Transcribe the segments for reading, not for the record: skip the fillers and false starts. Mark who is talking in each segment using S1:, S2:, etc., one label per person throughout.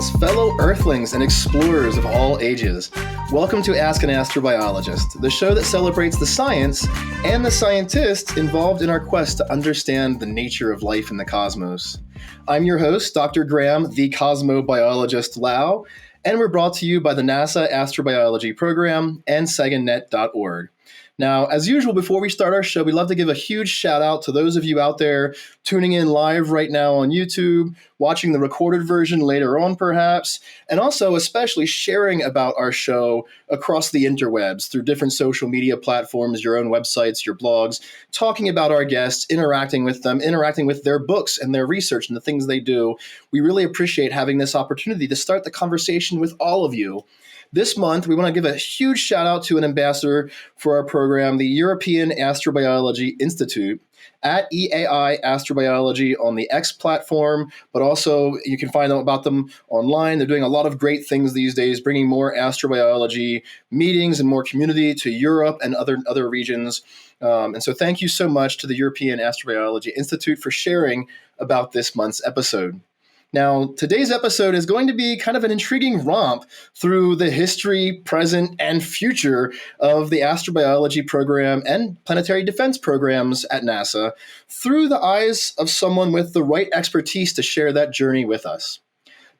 S1: Greetings, fellow Earthlings and explorers of all ages. Welcome to Ask an Astrobiologist, the show that celebrates the science and the scientists involved in our quest to understand the nature of life in the cosmos. I'm your host, Dr. Graham, the cosmobiologist Lau, and we're brought to you by the NASA Astrobiology program and SegaNet.org. Now, as usual, before we start our show, we'd love to give a huge shout out to those of you out there tuning in live right now on YouTube, watching the recorded version later on perhaps, and also especially sharing about our show across the interwebs through different social media platforms, your own websites, your blogs, talking about our guests, interacting with them, interacting with their books and their research and the things they do. We really appreciate having this opportunity to start the conversation with all of you. This month, we want to give a huge shout out to an ambassador for our program, the European Astrobiology Institute, at EAI Astrobiology on the X platform, but also you can find out about them online. They're doing a lot of great things these days, bringing more astrobiology meetings and more community to Europe and other regions. And so thank you so much to the European Astrobiology Institute for sharing about this month's episode. Now, today's episode is going to be kind of an intriguing romp through the history, present, and future of the astrobiology program and planetary defense programs at NASA through the eyes of someone with the right expertise to share that journey with us.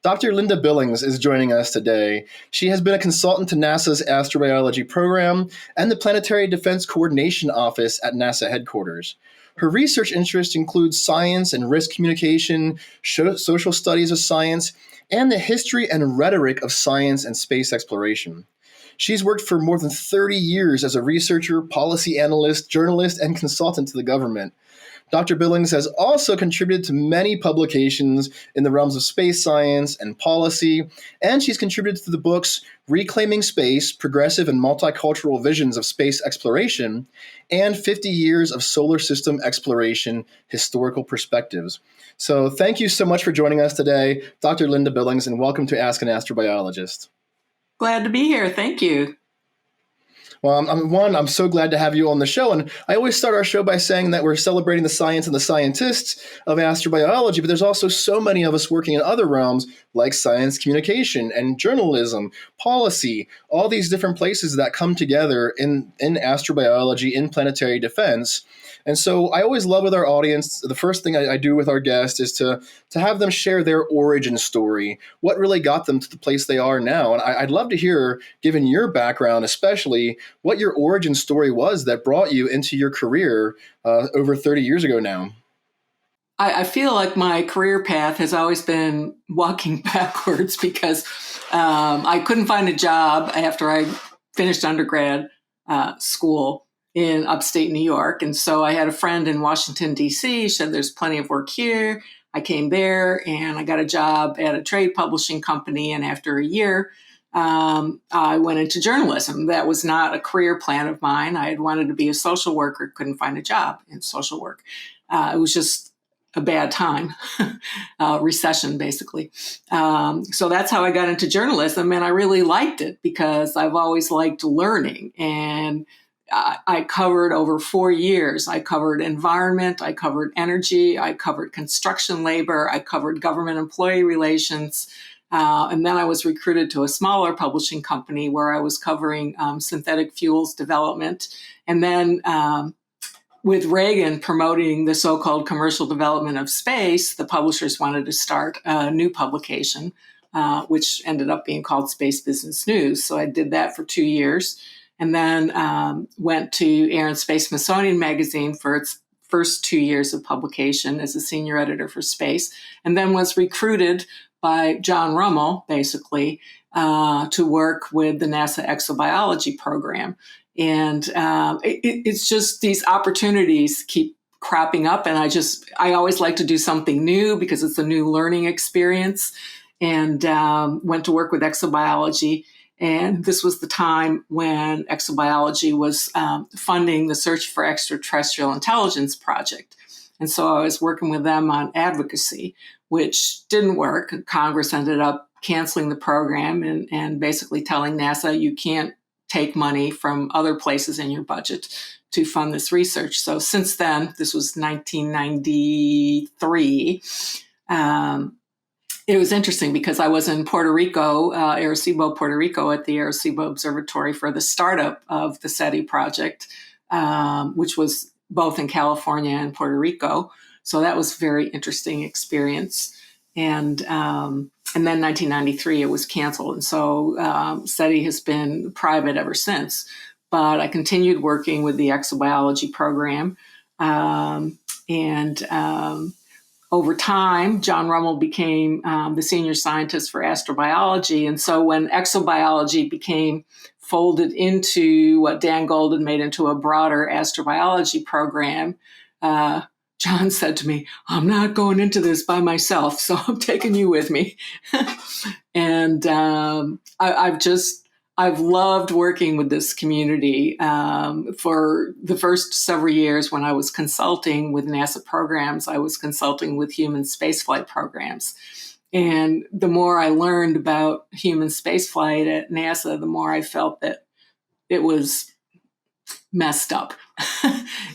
S1: Dr. Linda Billings is joining us today. She has been a consultant to NASA's astrobiology program and the Planetary Defense Coordination Office at NASA headquarters. Her research interests include science and risk communication, social studies of science, and the history and rhetoric of science and space exploration. She's worked for more than 30 years as a researcher, policy analyst, journalist, and consultant to the government. Dr. Billings has also contributed to many publications in the realms of space science and policy, and she's contributed to the books Reclaiming Space, Progressive and Multicultural Visions of Space Exploration, and 50 Years of Solar System Exploration, Historical Perspectives. So thank you so much for joining us today, Dr. Linda Billings, and welcome to Ask an Astrobiologist.
S2: Glad to be here. Thank you.
S1: Well, I'm so glad to have you on the show. And I always start our show by saying that we're celebrating the science and the scientists of astrobiology, but there's also so many of us working in other realms like science communication and journalism, policy, all these different places that come together in astrobiology, in planetary defense. And so I always love with our audience, the first thing I do with our guests is to have them share their origin story, what really got them to the place they are now. And I'd love to hear, given your background especially, what your origin story was that brought you into your career over 30 years ago now.
S2: I feel like my career path has always been walking backwards because I couldn't find a job after I finished undergrad school in upstate New York. And so I had a friend in Washington, D.C. said, there's plenty of work here. I came there and I got a job at a trade publishing company. And after a year, I went into journalism. That was not a career plan of mine. I had wanted to be a social worker, couldn't find a job in social work. It was just a bad time, recession, basically. So that's how I got into journalism. And I really liked it because I've always liked learning. And I covered over 4 years. I covered environment, I covered energy, I covered construction labor, I covered government employee relations. And then I was recruited to a smaller publishing company where I was covering synthetic fuels development. And then with Reagan promoting the so-called commercial development of space, the publishers wanted to start a new publication, which ended up being called Space Business News. So I did that for 2 years. And then went to Air and Space Smithsonian Magazine for its first 2 years of publication as a senior editor for space, and then was recruited by John Rummel, basically, to work with the NASA Exobiology program. And it's just these opportunities keep cropping up. And I always like to do something new because it's a new learning experience, and went to work with Exobiology. And this was the time when Exobiology was funding the Search for Extraterrestrial Intelligence project. And so I was working with them on advocacy, which didn't work. Congress ended up canceling the program and basically telling NASA, you can't take money from other places in your budget to fund this research. So since then, this was 1993, It was interesting because I was in Puerto Rico, Arecibo, Puerto Rico, at the Arecibo Observatory for the startup of the SETI project, which was both in California and Puerto Rico. So that was a very interesting experience. And then 1993, it was canceled. And so SETI has been private ever since. But I continued working with the Exobiology program. Over time, John Rummel became the senior scientist for astrobiology. And so when exobiology became folded into what Dan Golden made into a broader astrobiology program, John said to me, "I'm not going into this by myself, so I'm taking you with me." And I've loved working with this community. For the first several years when I was consulting with NASA programs, I was consulting with human spaceflight programs. And the more I learned about human spaceflight at NASA, the more I felt that it was messed up.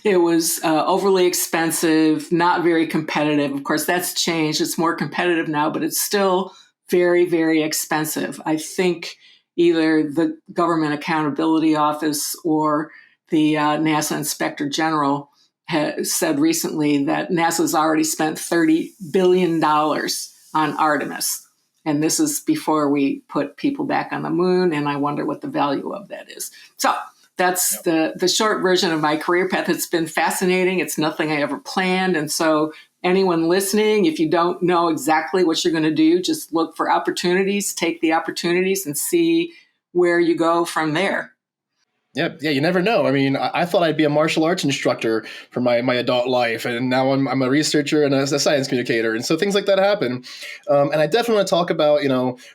S2: It was overly expensive, not very competitive. Of course, that's changed. It's more competitive now, but it's still very, very expensive. I think either the Government Accountability Office or the NASA Inspector General has said recently that NASA's already spent $30 billion on Artemis. And this is before we put people back on the moon, and I wonder what the value of that is. So that's the short version of my career path. It's been fascinating. It's nothing I ever planned. And so anyone listening, if you don't know exactly what you're going to do, just look for opportunities, take the opportunities, and see where you go from there.
S1: Yeah, you never know. I mean, I thought I'd be a martial arts instructor for my adult life, and now I'm a researcher and a science communicator, and so things like that happen. And I definitely want to talk about,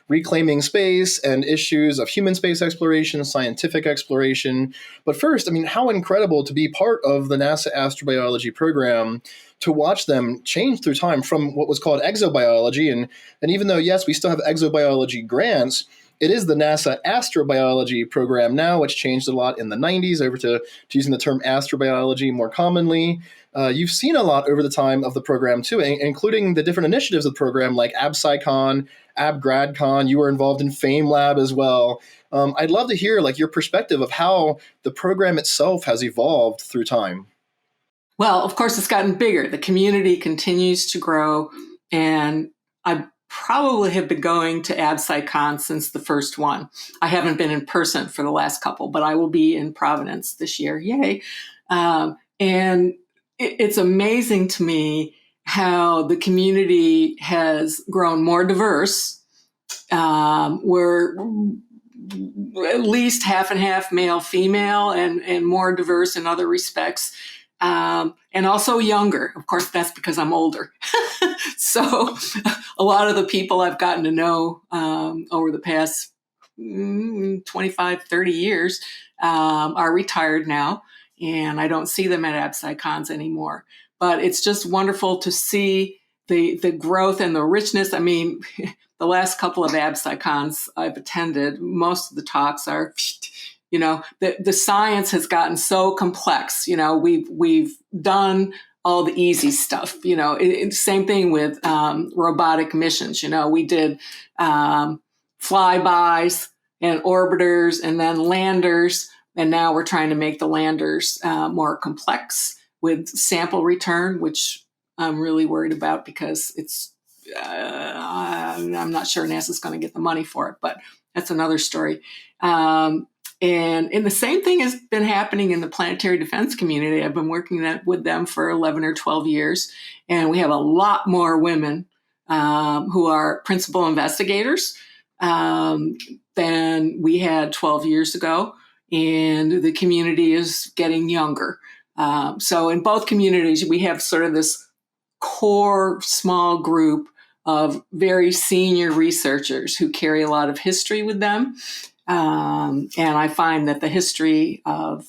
S1: reclaiming space and issues of human space exploration, scientific exploration. But first, I mean, how incredible to be part of the NASA astrobiology program, to watch them change through time from what was called exobiology, and even though, yes, we still have exobiology grants, it is the NASA Astrobiology program now, which changed a lot in the 90s over to using the term astrobiology more commonly. You've seen a lot over the time of the program, too, including the different initiatives of the program like AbSciCon, AbGradCon. You were involved in FameLab as well. I'd love to hear your perspective of how the program itself has evolved through time.
S2: Well, of course, it's gotten bigger. The community continues to grow, and I probably have been going to AbSciCon since the first one. I haven't been in person for the last couple, but I will be in Providence this year. Yay. And it's amazing to me how the community has grown more diverse. We're at least half and half male, female, and more diverse in other respects. And also younger. Of course, that's because I'm older. So a lot of the people I've gotten to know over the past 25, 30 years are retired now, and I don't see them at AbSciCons anymore. But it's just wonderful to see the growth and the richness. I mean, the last couple of AbSciCons I've attended, most of the talks are... the science has gotten so complex. We've done all the easy stuff. Same thing with robotic missions. We did flybys and orbiters and then landers. And now we're trying to make the landers more complex with sample return, which I'm really worried about because I'm not sure NASA's going to get the money for it, but that's another story. And the same thing has been happening in the planetary defense community. I've been working with them for 11 or 12 years, and we have a lot more women who are principal investigators than we had 12 years ago, and the community is getting younger. So in both communities, we have sort of this core small group of very senior researchers who carry a lot of history with them. And I find that the history of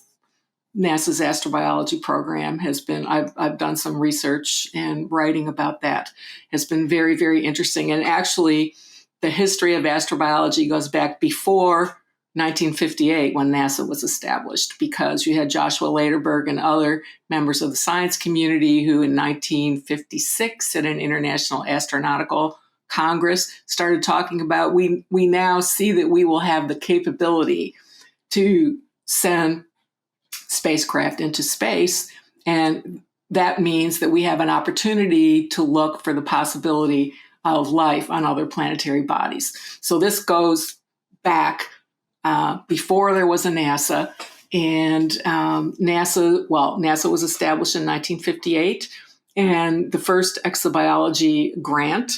S2: NASA's astrobiology program has been, I've done some research and writing about that, has been very, very interesting. And actually, the history of astrobiology goes back before 1958 when NASA was established, because you had Joshua Lederberg and other members of the science community who in 1956 at an international astronautical Congress started talking about, we now see that we will have the capability to send spacecraft into space. And that means that we have an opportunity to look for the possibility of life on other planetary bodies. So this goes back before there was a NASA. And NASA was established in 1958. And the first exobiology grant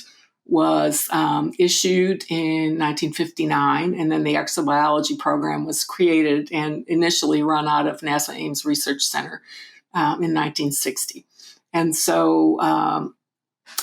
S2: was issued in 1959. And then the exobiology program was created and initially run out of NASA Ames Research Center in 1960. And so,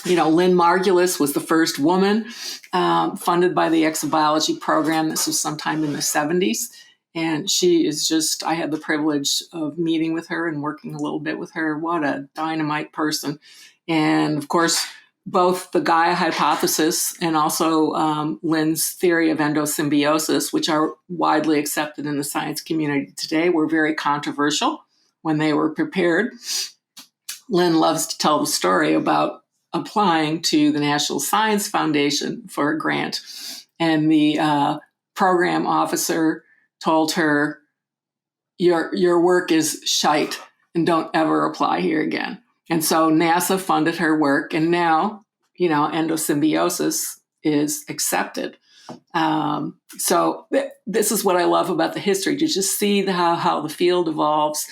S2: Lynn Margulis was the first woman funded by the exobiology program. This was sometime in the 70s. And she is just, I had the privilege of meeting with her and working a little bit with her. What a dynamite person. And of course, both the Gaia hypothesis and also Lynn's theory of endosymbiosis, which are widely accepted in the science community today, were very controversial when they were prepared. Lynn loves to tell the story about applying to the National Science Foundation for a grant. And the program officer told her, your work is shite and don't ever apply here again. And so NASA funded her work, and now, endosymbiosis is accepted. So this is what I love about the history, to just see how the field evolves.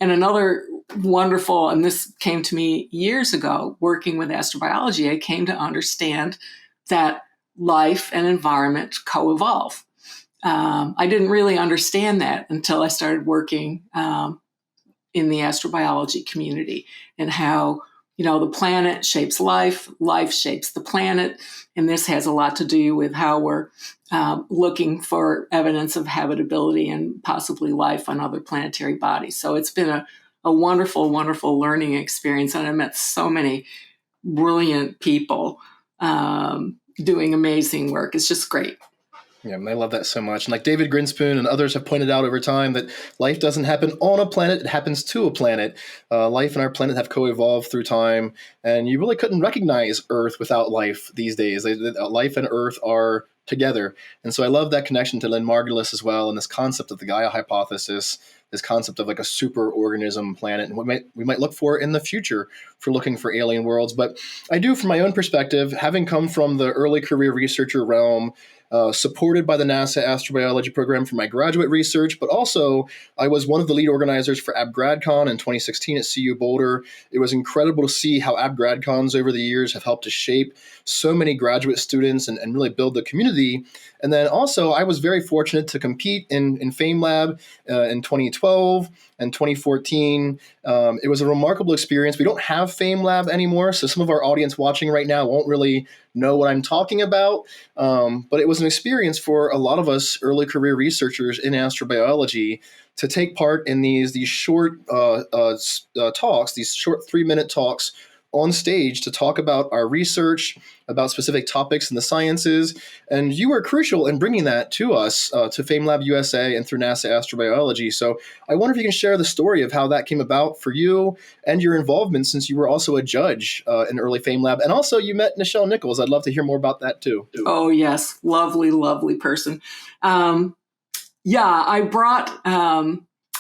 S2: And another wonderful, and this came to me years ago, working with astrobiology, I came to understand that life and environment co-evolve. I didn't really understand that until I started working in the astrobiology community, and how, the planet shapes life, life shapes the planet. And this has a lot to do with how we're looking for evidence of habitability and possibly life on other planetary bodies. So it's been a wonderful, wonderful learning experience. And I met so many brilliant people doing amazing work. It's just great.
S1: Yeah, I love that so much. And like David Grinspoon and others have pointed out over time, that life doesn't happen on a planet, it happens to a planet. Life and our planet have co-evolved through time, and you really couldn't recognize Earth without life these days. Life and Earth are together. And so I love that connection to Lynn Margulis as well, and this concept of the Gaia hypothesis, this concept of like a super organism planet, and what we might look for in the future for looking for alien worlds. But I do, from my own perspective, having come from the early career researcher realm, supported by the NASA astrobiology program for my graduate research, but also I was one of the lead organizers for AbGradCon in 2016 at CU Boulder. It was incredible to see how AbGradCons over the years have helped to shape so many graduate students and really build the community. And then also I was very fortunate to compete in FameLab in 2012 and 2014. It was a remarkable experience. We don't have FameLab anymore, so some of our audience watching right now won't really know what I'm talking about. But it was an experience for a lot of us early career researchers in astrobiology to take part in these short talks, these short 3-minute talks on stage to talk about our research, about specific topics in the sciences. And you were crucial in bringing that to us, to FameLab USA and through NASA Astrobiology. So I wonder if you can share the story of how that came about for you and your involvement, since you were also a judge in early FameLab. And also you met Nichelle Nichols. I'd love to hear more about that too.
S2: Oh, yes. Lovely, lovely person. I brought...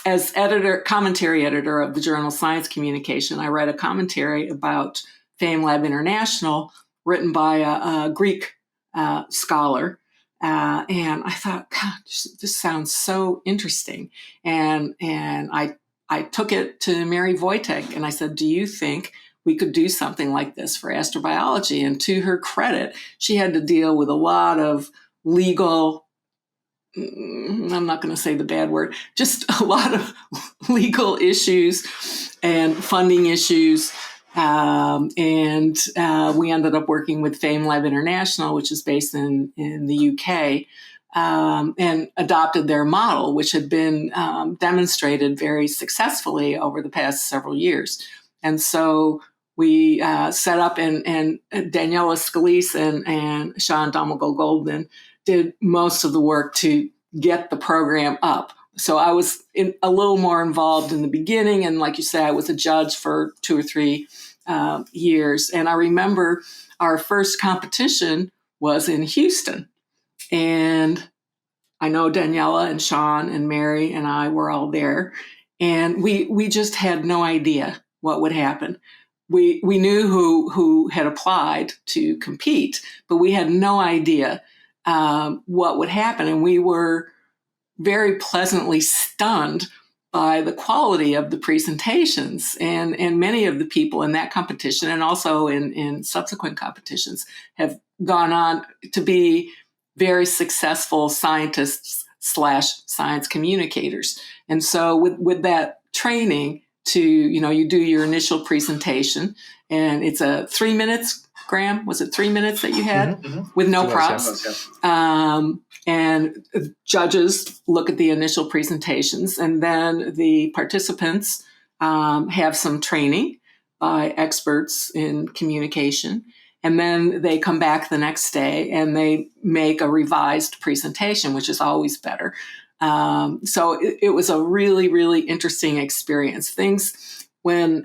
S2: as commentary editor of the journal Science Communication, I read a commentary about FameLab International written by a Greek scholar. And I thought, God, this sounds so interesting. And I took it to Mary Wojtek and I said, do you think we could do something like this for astrobiology? And to her credit, she had to deal with a lot of legal, I'm not going to say the bad word, just a lot of legal issues and funding issues. And we ended up working with FameLab International, which is based in the UK, and adopted their model, which had been demonstrated very successfully over the past several years. And so we set up, and Daniela Scalise and Sean Domingo-Goldman did most of the work to get the program up. So I was a little more involved in the beginning. And like you say, I was a judge for 2 or 3 years. And I remember our first competition was in Houston. And I know Daniela and Sean and Mary and I were all there. And we just had no idea what would happen. We knew who had applied to compete, but we had no idea what would happen. And we were very pleasantly stunned by the quality of the presentations. And many of the people in that competition and also in subsequent competitions have gone on to be very successful scientists / science communicators. And so with that training to, you do your initial presentation, and it's a 3 minutes, Graham, was it 3 minutes that you had with no props? And judges look at the initial presentations, and then the participants have some training by experts in communication. And then they come back the next day and they make a revised presentation, which is always better. So it was a really, really interesting experience. Things when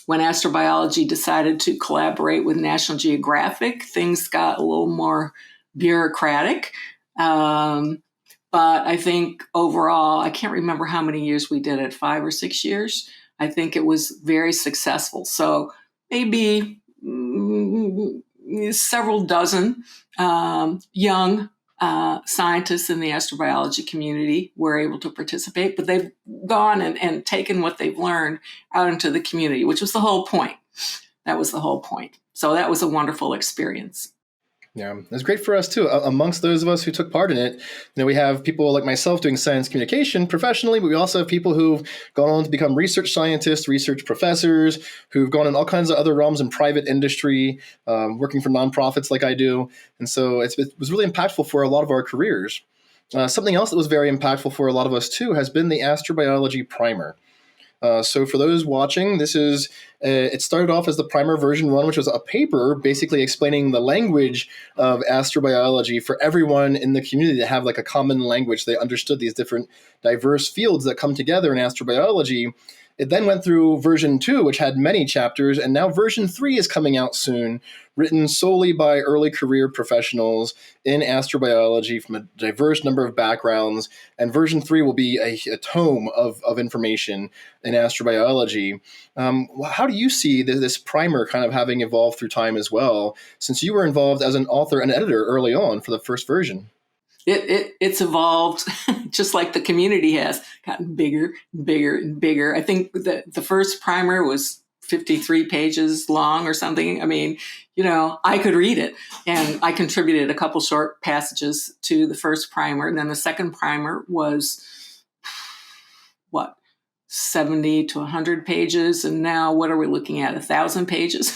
S2: Astrobiology decided to collaborate with National Geographic, things got a little more bureaucratic. But I think overall, I can't remember how many years we did it, 5 or 6 years. I think it was very successful. So maybe several dozen young scientists in the astrobiology community were able to participate, but they've gone and taken what they've learned out into the community, which was the whole point. That was the whole point. So that was a wonderful experience.
S1: Yeah, it's great for us too. Amongst those of us who took part in it, we have people like myself doing science communication professionally, but we also have people who've gone on to become research scientists, research professors, who've gone in all kinds of other realms in private industry, working for nonprofits like I do. And so it was really impactful for a lot of our careers. Something else that was very impactful for a lot of us too has been the Astrobiology Primer. So for those watching, it started off as the primer version 1, which was a paper basically explaining the language of astrobiology for everyone in the community to have like a common language. They understood these different diverse fields that come together in astrobiology. It then went through version 2, which had many chapters, and now version 3 is coming out soon, written solely by early career professionals in astrobiology from a diverse number of backgrounds. And version 3 will be a tome of information in astrobiology. How do you see this primer kind of having evolved through time as well, since you were involved as an author and editor early on for the first version?
S2: It's evolved just like the community has gotten bigger and bigger and bigger. I think that the first primer was 53 pages long or something. I mean, I could read it, and I contributed a couple short passages to the first primer. And then the second primer was 70 to 100 pages. And now what are we looking at? 1,000 pages.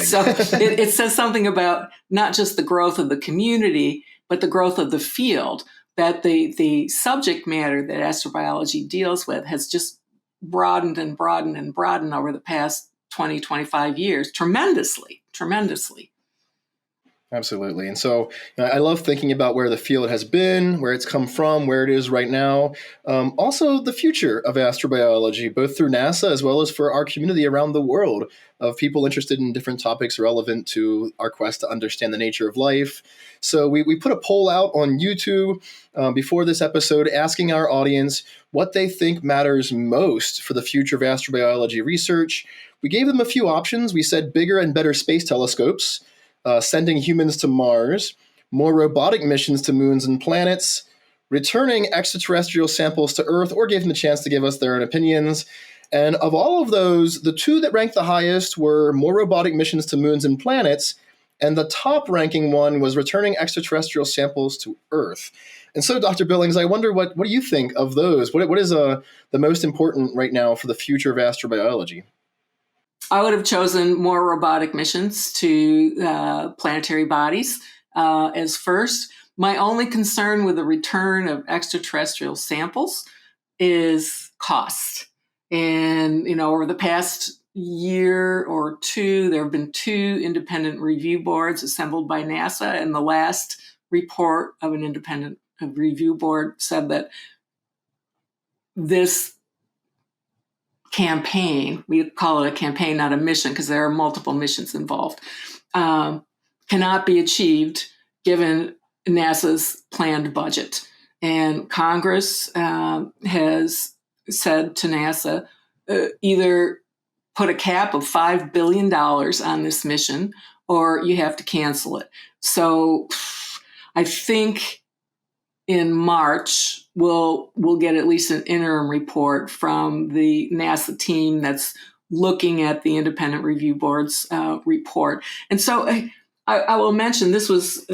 S2: So it says something about not just the growth of the community, but the growth of the field, that the subject matter that astrobiology deals with has just broadened and broadened and broadened over the past 20, 25 years, tremendously.
S1: Absolutely. And so I love thinking about where the field has been, where it's come from, where it is right now. Also, the future of astrobiology, both through NASA as well as for our community around the world of people interested in different topics relevant to our quest to understand the nature of life. So we put a poll out on YouTube before this episode asking our audience what they think matters most for the future of astrobiology research. We gave them a few options. We said bigger and better space telescopes, sending humans to Mars, more robotic missions to moons and planets, returning extraterrestrial samples to Earth, or gave them a chance to give us their own opinions. And of all of those, the two that ranked the highest were more robotic missions to moons and planets, and the top ranking one was returning extraterrestrial samples to Earth. And so, Dr. Billings, I wonder, what do you think of those? What is the most important right now for the future of astrobiology?
S2: I would have chosen more robotic missions to planetary bodies as first. My only concern with the return of extraterrestrial samples is cost. And, over the past year or two, there have been 2 independent review boards assembled by NASA. And the last report of an independent review board said that this campaign, we call it a campaign, not a mission, because there are multiple missions involved, cannot be achieved given NASA's planned budget. And Congress has said to NASA, either put a cap of $5 billion on this mission, or you have to cancel it. So I think in March, we'll get at least an interim report from the NASA team that's looking at the independent review board's report. And so I will mention this was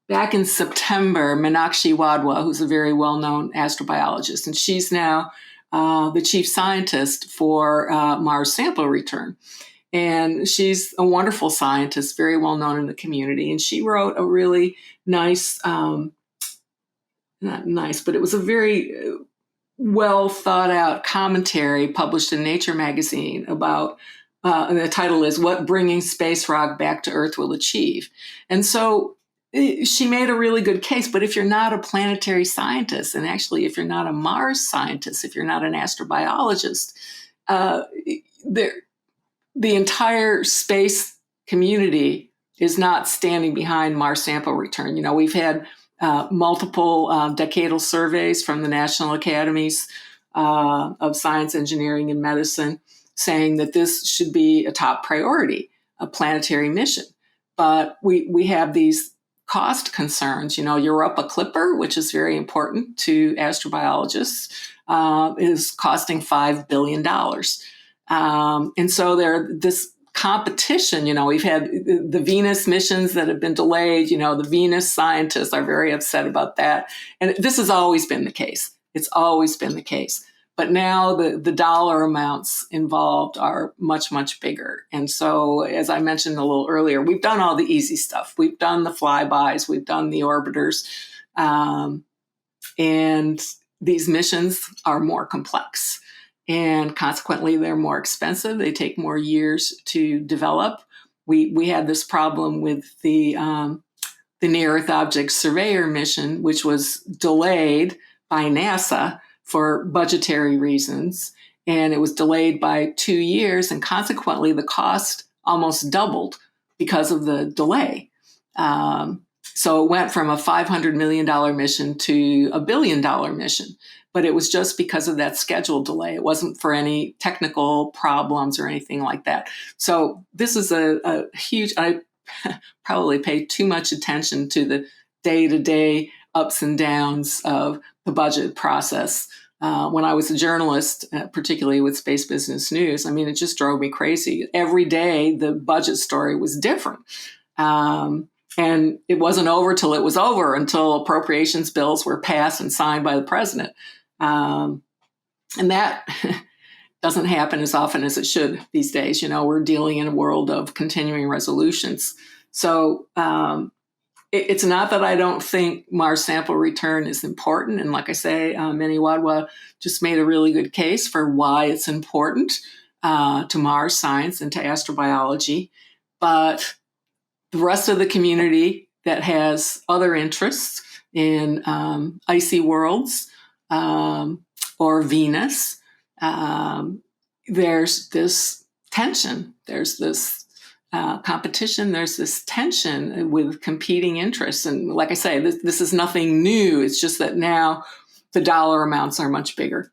S2: back in September. Meenakshi Wadhwa, who's a very well-known astrobiologist, and she's now the chief scientist for Mars sample return. And she's a wonderful scientist, very well known in the community. And she wrote a really nice, not nice, but it was a very well thought out commentary published in Nature magazine about, and the title is What Bringing Space Rock Back to Earth Will Achieve. And so she made a really good case, but if you're not a planetary scientist, and actually if you're not a Mars scientist, if you're not an astrobiologist, the entire space community is not standing behind Mars sample return. You know, we've had multiple decadal surveys from the National Academies of Science, Engineering, and Medicine saying that this should be a top priority, a planetary mission. But we have these cost concerns. You know, Europa Clipper, which is very important to astrobiologists, is costing $5 billion. And so this competition, you know, we've had the Venus missions that have been delayed. You know, the Venus scientists are very upset about that. And this has always been the case. It's always been the case. But now the dollar amounts involved are much, much bigger. And so, as I mentioned a little earlier, we've done all the easy stuff. We've done the flybys, we've done the orbiters, and these missions are more complex. And consequently, they're more expensive. They take more years to develop. We had this problem with the Near Earth Object Surveyor mission, which was delayed by NASA for budgetary reasons. And it was delayed by 2 years. And consequently, the cost almost doubled because of the delay. So it went from a $500 million mission to a $1 billion mission. But it was just because of that schedule delay. It wasn't for any technical problems or anything like that. So this is a huge, I probably pay too much attention to the day-to-day ups and downs of the budget process. When I was a journalist, particularly with Space Business News, I mean, it just drove me crazy. Every day, the budget story was different. And it wasn't over till it was over, until appropriations bills were passed and signed by the president. And that doesn't happen as often as it should these days. You know, we're dealing in a world of continuing resolutions. So it's not that I don't think Mars sample return is important. And like I say, Meenakshi Wadhwa just made a really good case for why it's important to Mars science and to astrobiology. But the rest of the community that has other interests in icy worlds or Venus, there's this tension. There's this competition. There's this tension with competing interests. And like I say, this is nothing new. It's just that now the dollar amounts are much bigger.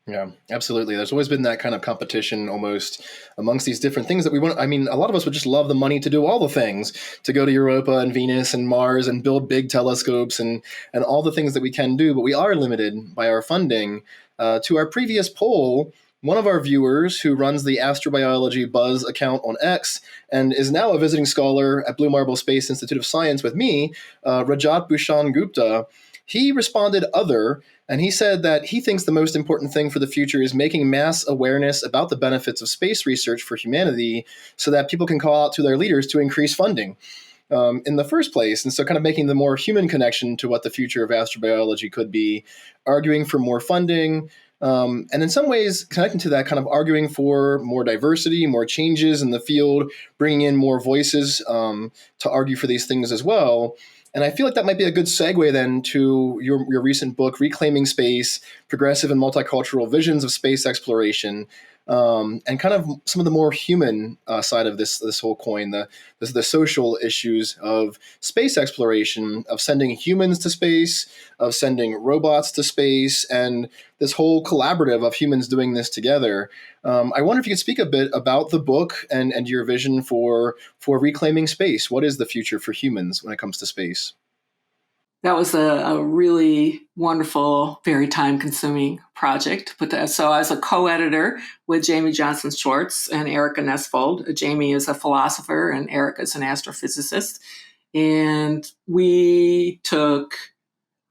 S1: Yeah, absolutely. There's always been that kind of competition almost amongst these different things that we want. I mean, a lot of us would just love the money to do all the things, to go to Europa and Venus and Mars and build big telescopes and all the things that we can do. But we are limited by our funding. To our previous poll, one of our viewers who runs the Astrobiology Buzz account on X and is now a visiting scholar at Blue Marble Space Institute of Science with me, Rajat Bhushan Gupta, he responded other, and he said that he thinks the most important thing for the future is making mass awareness about the benefits of space research for humanity so that people can call out to their leaders to increase funding in the first place. And so kind of making the more human connection to what the future of astrobiology could be, arguing for more funding, and in some ways connecting to that, kind of arguing for more diversity, more changes in the field, bringing in more voices to argue for these things as well. And I feel like that might be a good segue then to your recent book, Reclaiming Space, Progressive and Multicultural Visions of Space Exploration, and kind of some of the more human side of this whole coin, the social issues of space exploration, of sending humans to space, of sending robots to space, and this whole collaborative of humans doing this together. I wonder if you could speak a bit about the book and your vision for reclaiming space. What is the future for humans when it comes to space?
S2: That was a really wonderful, very time-consuming project. So I was a co-editor with Jamie Johnson Schwartz and Erica Nesfold. Jamie is a philosopher and Erica is an astrophysicist. And we took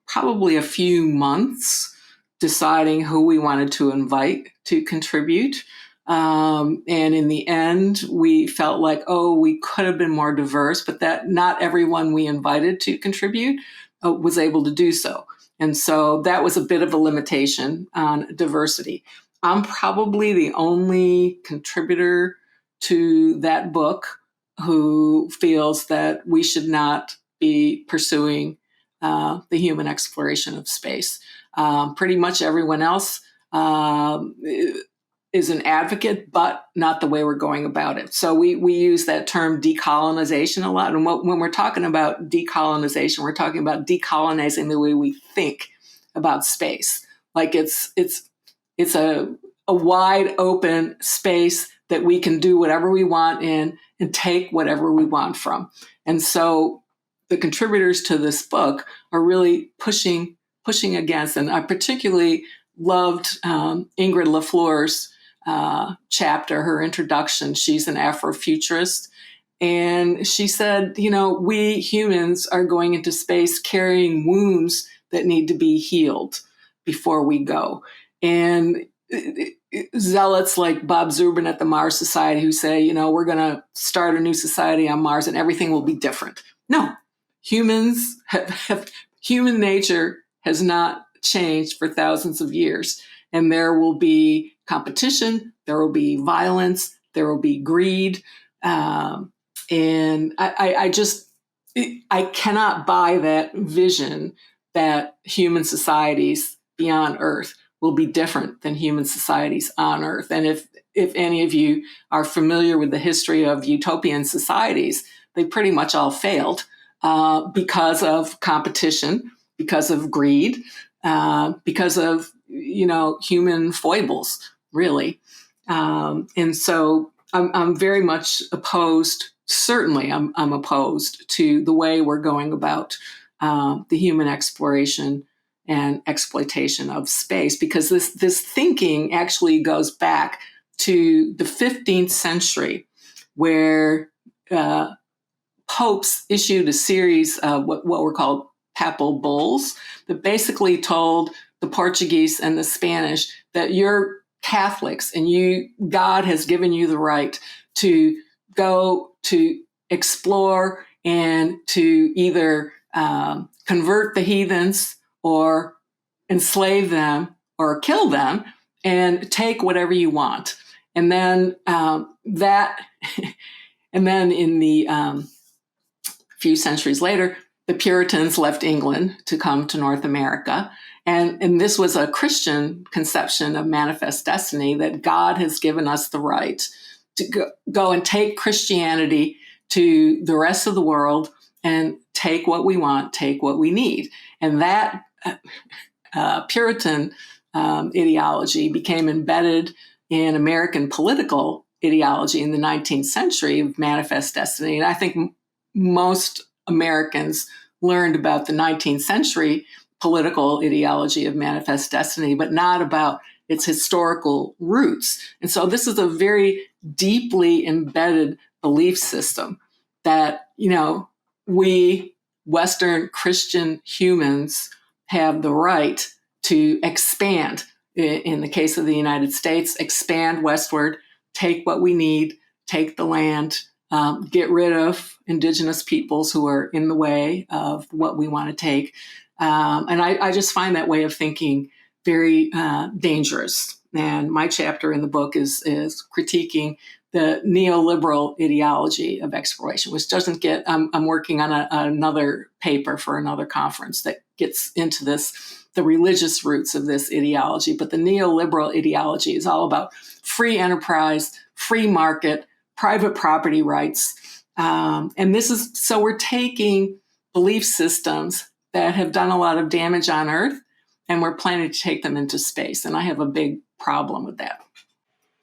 S2: probably a few months deciding who we wanted to invite to contribute. And in the end, we felt like, we could have been more diverse, but that not everyone we invited to contribute was able to do so. And so that was a bit of a limitation on diversity. I'm probably the only contributor to that book who feels that we should not be pursuing the human exploration of space. Pretty much everyone else is an advocate, but not the way we're going about it. So we use that term decolonization a lot. And when we're talking about decolonization, we're talking about decolonizing the way we think about space. Like it's a wide open space that we can do whatever we want in and take whatever we want from. And so the contributors to this book are really pushing against, and I particularly loved Ingrid Lafleur's chapter, her introduction. She's an Afrofuturist. And she said, we humans are going into space carrying wounds that need to be healed before we go. And zealots like Bob Zubrin at the Mars Society who say, we're going to start a new society on Mars and everything will be different. No, humans human nature has not changed for thousands of years. And there will be competition, there will be violence, there will be greed. And I cannot buy that vision that human societies beyond Earth will be different than human societies on Earth. And if any of you are familiar with the history of utopian societies, they pretty much all failed because of competition, because of greed, because of human foibles, really. And so I'm very much opposed. Certainly, I'm opposed to the way we're going about the human exploration and exploitation of space, because this thinking actually goes back to the 15th century, where popes issued a series of what were called papal bulls that basically told the Portuguese and the Spanish that you're Catholics and God has given you the right to go to explore and to either convert the heathens or enslave them or kill them and take whatever you want. And then and then in the few centuries later, the Puritans left England to come to North America. And this was a Christian conception of manifest destiny, that God has given us the right to go and take Christianity to the rest of the world and take what we want, take what we need. And that Puritan ideology became embedded in American political ideology in the 19th century of manifest destiny. And I think most Americans learned about the 19th century political ideology of manifest destiny, but not about its historical roots. And so this is a very deeply embedded belief system that, we Western Christian humans have the right to expand. In the case of the United States, expand westward, take what we need, take the land, get rid of indigenous peoples who are in the way of what we want to take. And I just find that way of thinking very dangerous. And my chapter in the book is critiquing the neoliberal ideology of exploration, which doesn't get, I'm working on another paper for another conference that gets into the religious roots of this ideology. But the neoliberal ideology is all about free enterprise, free market, private property rights. And so we're taking belief systems that have done a lot of damage on Earth, and we're planning to take them into space. And I have a big problem with that.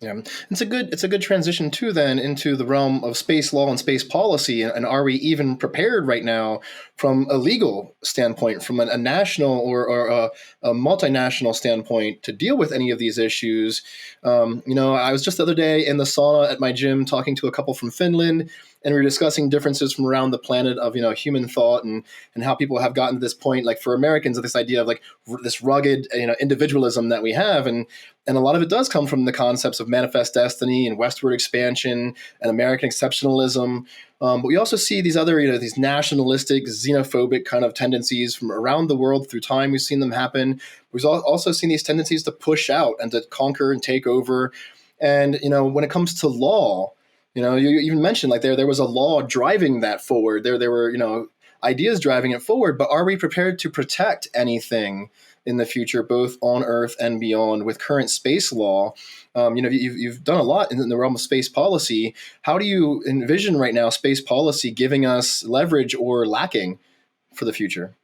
S1: Yeah, it's a good transition too then into the realm of space law and space policy. And are we even prepared right now from a legal standpoint, from a national or a multinational standpoint to deal with any of these issues? I was just the other day in the sauna at my gym talking to a couple from Finland, and we were discussing differences from around the planet of, human thought and how people have gotten to this point, like for Americans, of this idea of like this rugged, individualism that we have. And a lot of it does come from the concepts of manifest destiny and westward expansion and American exceptionalism. But we also see these other, these nationalistic, xenophobic kind of tendencies from around the world through time. We've seen them happen. We've also seen these tendencies to push out and to conquer and take over. And, when it comes to law, you even mentioned like there was a law driving that forward. There were, ideas driving it forward. But are we prepared to protect anything in the future, both on Earth and beyond, with current space law? You've done a lot in the realm of space policy. How do you envision right now space policy giving us leverage or lacking for the future?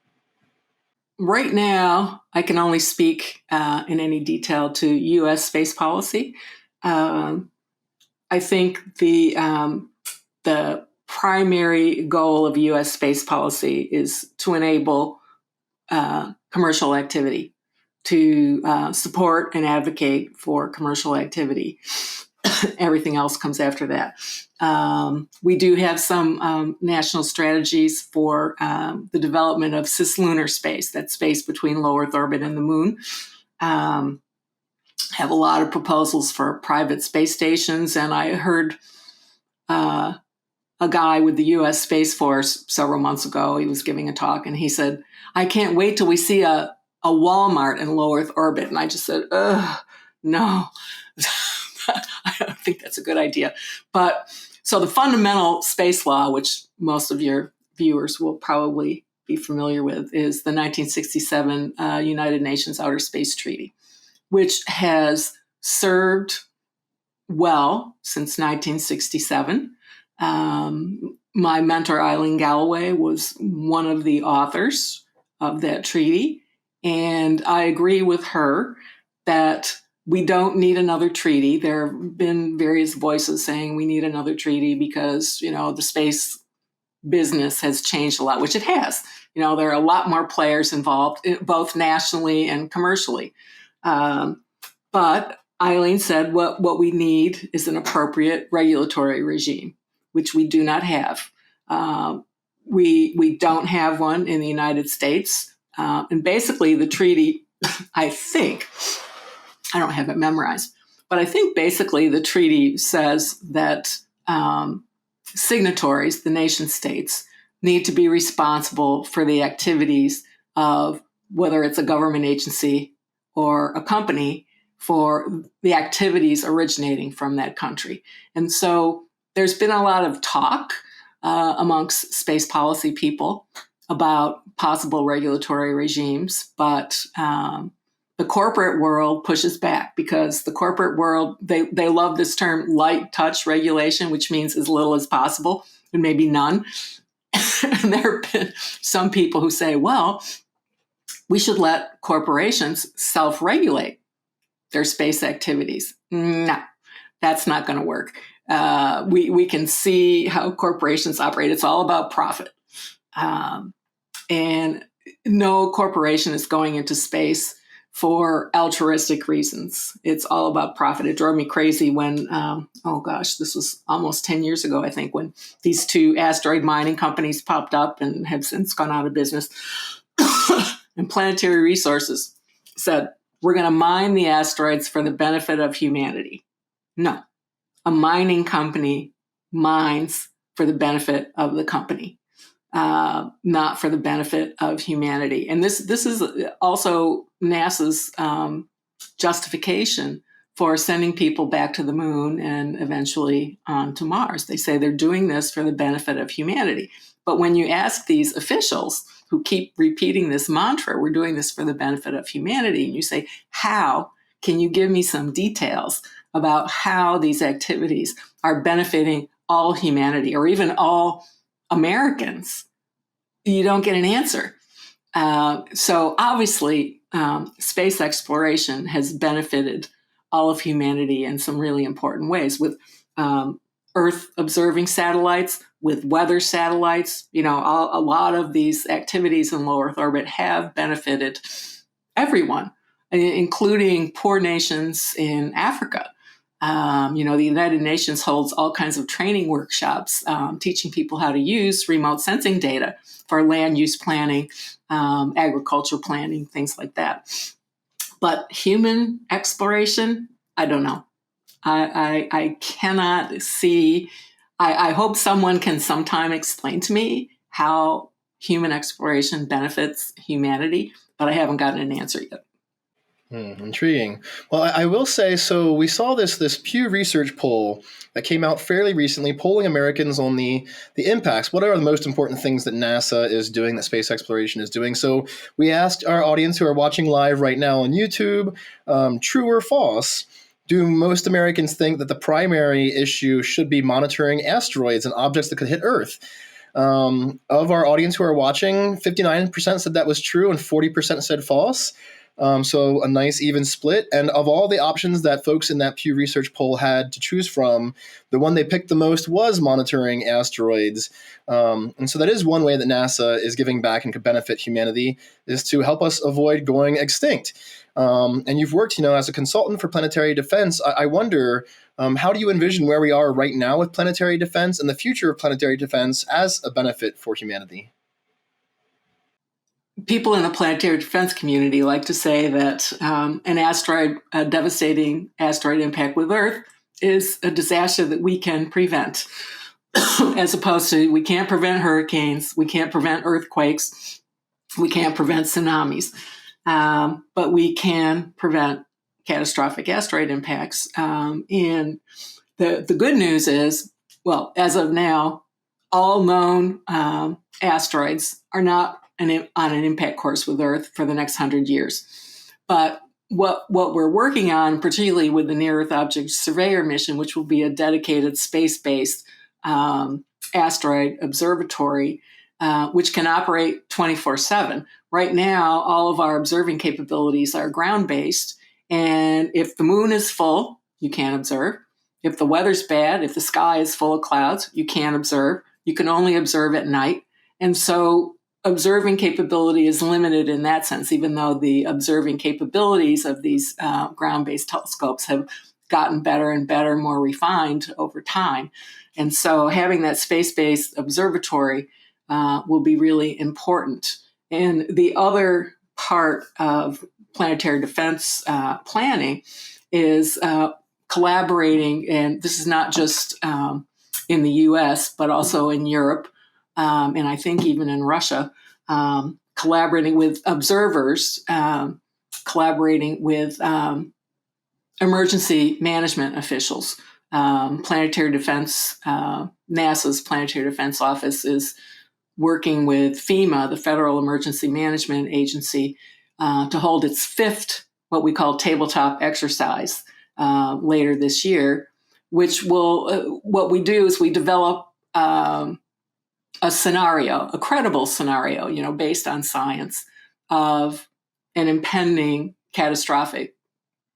S2: Right now, I can only speak in any detail to U.S. space policy. I think the primary goal of U.S. space policy is to enable commercial activity, to support and advocate for commercial activity. Everything else comes after that. We do have some national strategies for the development of cislunar space, that space between low Earth orbit and the moon. Have a lot of proposals for private space stations, and I heard a guy with the U.S. Space Force several months ago. He was giving a talk, and he said, "I can't wait till we see a Walmart in low Earth orbit." And I just said, "Ugh, no." I don't think that's a good idea. But so the fundamental space law, which most of your viewers will probably be familiar with, is the 1967 United Nations Outer Space Treaty, which has served well since 1967. My mentor, Eileen Galloway, was one of the authors of that treaty. And I agree with her that we don't need another treaty. There have been various voices saying we need another treaty because, the space business has changed a lot, which it has. There are a lot more players involved, both nationally and commercially. But Eileen said what we need is an appropriate regulatory regime, which we do not have. We don't have one in the United States. And basically the treaty, I think, I don't have it memorized, but I think basically the treaty says that signatories, the nation states, need to be responsible for the activities of whether it's a government agency or a company, for the activities originating from that country. And so there's been a lot of talk amongst space policy people about possible regulatory regimes, but the corporate world pushes back because the corporate world, they love this term light touch regulation, which means as little as possible and maybe none. And there have been some people who say, well, we should let corporations self-regulate their space activities. No, that's not going to work. We can see how corporations operate. It's all about profit. And no corporation is going into space for altruistic reasons. It's all about profit. It drove me crazy when, this was almost 10 years ago, I think, when these two asteroid mining companies popped up and have since gone out of business. And Planetary Resources said, we're going to mine the asteroids for the benefit of humanity. No, a mining company mines for the benefit of the company, not for the benefit of humanity. And this is also NASA's justification for sending people back to the moon and eventually on to Mars. They say they're doing this for the benefit of humanity. But when you ask these officials who keep repeating this mantra, we're doing this for the benefit of humanity, and you say, how? Can you give me some details about how these activities are benefiting all humanity or even all Americans? You don't get an answer. So obviously, space exploration has benefited all of humanity in some really important ways with Earth observing satellites, with weather satellites. A lot of these activities in low Earth orbit have benefited everyone, including poor nations in Africa. The United Nations holds all kinds of training workshops teaching people how to use remote sensing data for land use planning, agriculture planning, things like that. But human exploration, I don't know. I cannot see. I hope someone can sometime explain to me how human exploration benefits humanity, but I haven't gotten an answer yet.
S1: Intriguing. Well, I will say, so we saw this Pew Research poll that came out fairly recently, polling Americans on the impacts. What are the most important things that NASA is doing, that space exploration is doing? So we asked our audience who are watching live right now on YouTube, true or false? Do most Americans think that the primary issue should be monitoring asteroids and objects that could hit Earth? Of our audience who are watching, 59% said that was true and 40% said false. So a nice even split. And of all the options that folks in that Pew Research poll had to choose from, the one they picked the most was monitoring asteroids. And so that is one way that NASA is giving back and could benefit humanity, is to help us avoid going extinct. And you've worked, as a consultant for planetary defense. I wonder, how do you envision where we are right now with planetary defense and the future of planetary defense as a benefit for humanity?
S2: People in the planetary defense community like to say that a devastating asteroid impact with Earth is a disaster that we can prevent, as opposed to we can't prevent hurricanes, we can't prevent earthquakes, we can't prevent tsunamis, but we can prevent catastrophic asteroid impacts. And the good news is, well, as of now, all known asteroids are not on an impact course with Earth for the next 100 years. But what we're working on, particularly with the Near Earth Object Surveyor mission, which will be a dedicated space-based asteroid observatory, which can operate 24/7. Right now, all of our observing capabilities are ground-based. And if the moon is full, you can't observe. If the weather's bad, if the sky is full of clouds, you can't observe. You can only observe at night. And so observing capability is limited in that sense, even though the observing capabilities of these ground-based telescopes have gotten better and better, more refined over time. And so having that space-based observatory will be really important. And the other part of planetary defense planning is collaborating, and this is not just in the US, but also in Europe, and I think even in Russia, collaborating with observers, collaborating with emergency management officials. Planetary Defense, NASA's Planetary Defense Office is working with FEMA, the Federal Emergency Management Agency, to hold its fifth, what we call tabletop exercise later this year, which will, what we do is we develop a scenario, a credible scenario, based on science of an impending catastrophic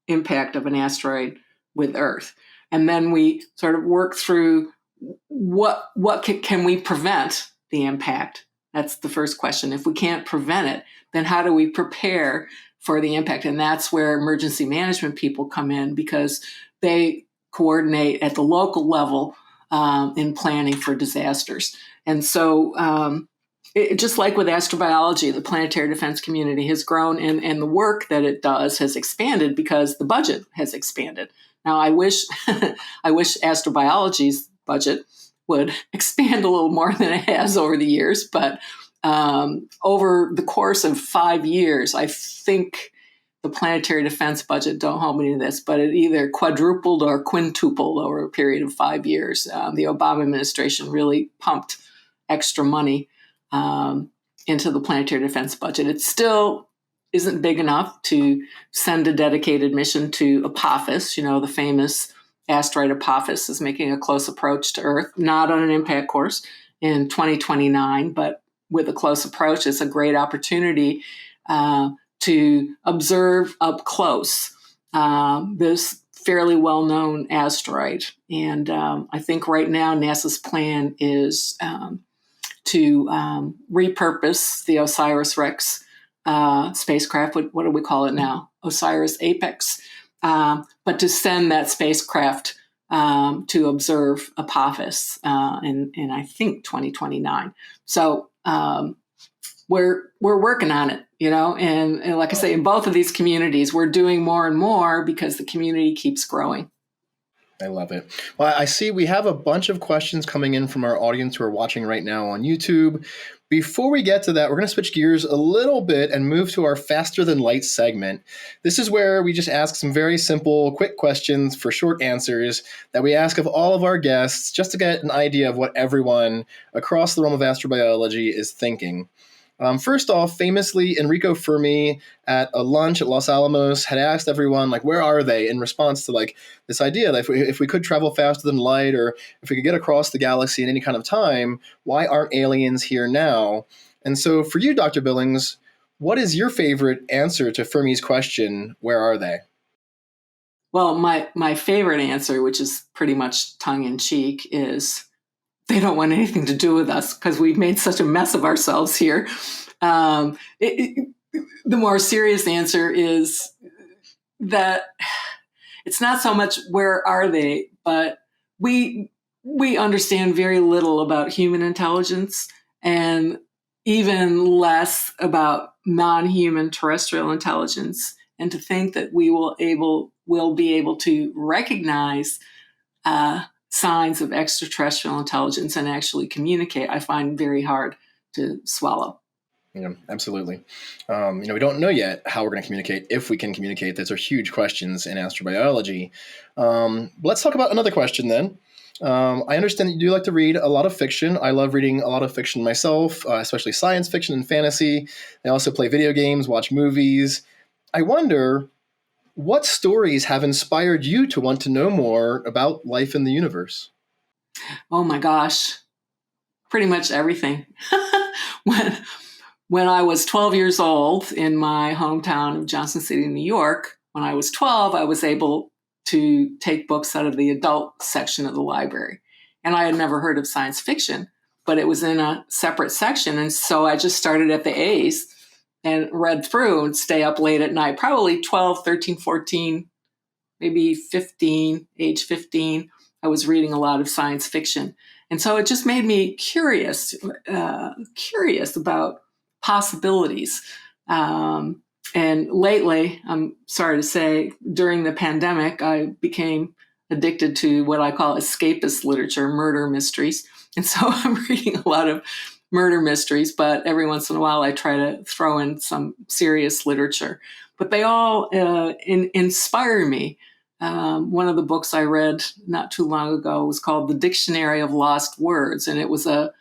S2: impact of an asteroid with Earth. And then we sort of work through what can we prevent the impact? That's the first question. If we can't prevent it, then how do we prepare for the impact? And that's where emergency management people come in, because they coordinate at the local level in planning for disasters. And so just like with astrobiology, the planetary defense community has grown, and the work that it does has expanded because the budget has expanded. Now, I wish astrobiology's budget would expand a little more than it has over the years, but over the course of 5 years, I think the planetary defense budget, don't hold me to this, but it either quadrupled or quintupled over a period of 5 years. The Obama administration really pumped extra money into the planetary defense budget. It still isn't big enough to send a dedicated mission to Apophis. The famous asteroid Apophis is making a close approach to Earth, not on an impact course in 2029, but with a close approach. It's a great opportunity to observe up close this fairly well-known asteroid. And I think right now NASA's plan is to repurpose the OSIRIS-REx spacecraft. What do we call it now? OSIRIS-APEX. But to send that spacecraft to observe Apophis in I think 2029. So we're working on it, and like I say, in both of these communities, we're doing more and more because the community keeps growing.
S1: I love it. Well, I see we have a bunch of questions coming in from our audience who are watching right now on YouTube. Before we get to that, we're going to switch gears a little bit and move to our Faster Than Light segment. This is where we just ask some very simple, quick questions for short answers that we ask of all of our guests just to get an idea of what everyone across the realm of astrobiology is thinking. First off, famously, Enrico Fermi at a lunch at Los Alamos had asked everyone, where are they, in response to this idea that if we could travel faster than light, or if we could get across the galaxy in any kind of time, why aren't aliens here now? And so for you, Dr. Billings, what is your favorite answer to Fermi's question, where are they?
S2: Well, my favorite answer, which is pretty much tongue-in-cheek, is they don't want anything to do with us because we've made such a mess of ourselves here. The more serious answer is that it's not so much where are they, but we understand very little about human intelligence and even less about non-human terrestrial intelligence. And to think that we will be able to recognize signs of extraterrestrial intelligence and actually communicate, I find very hard to swallow.
S1: Yeah, absolutely. We don't know yet how we're going to communicate, if we can communicate. Those are huge questions in astrobiology. Let's talk about another question then. I understand that you do like to read a lot of fiction. I love reading a lot of fiction myself, especially science fiction and fantasy. I also play video games, watch movies. I wonder, what stories have inspired you to want to know more about life in the universe?
S2: Oh my gosh, pretty much everything. When I was 12 years old in my hometown of Johnson City, New York, when I was 12, I was able to take books out of the adult section of the library. And I had never heard of science fiction, but it was in a separate section. And so I just started at the A's and read through and stay up late at night, probably 12, 13, 14, maybe 15, age 15. I was reading a lot of science fiction. And so it just made me curious about possibilities. And lately, I'm sorry to say, during the pandemic, I became addicted to what I call escapist literature, murder mysteries. And so I'm reading a lot of murder mysteries, but every once in a while I try to throw in some serious literature. But they all inspire me. One of the books I read not too long ago was called The Dictionary of Lost Words, and it was a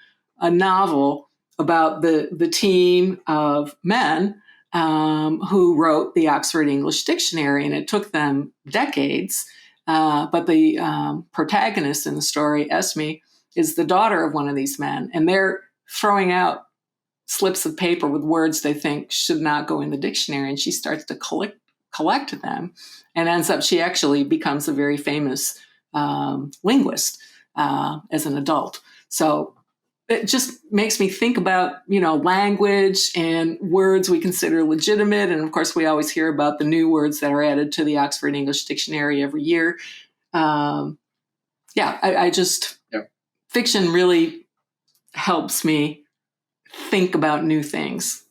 S2: novel about the team of men who wrote the Oxford English Dictionary, and it took them decades. But the protagonist in the story, Esme, is the daughter of one of these men, and they're throwing out slips of paper with words they think should not go in the dictionary, and she starts to collect them, and she actually becomes a very famous linguist as an adult. So it just makes me think about, language and words we consider legitimate. And of course, we always hear about the new words that are added to the Oxford English Dictionary every year. Fiction really helps me think about new things.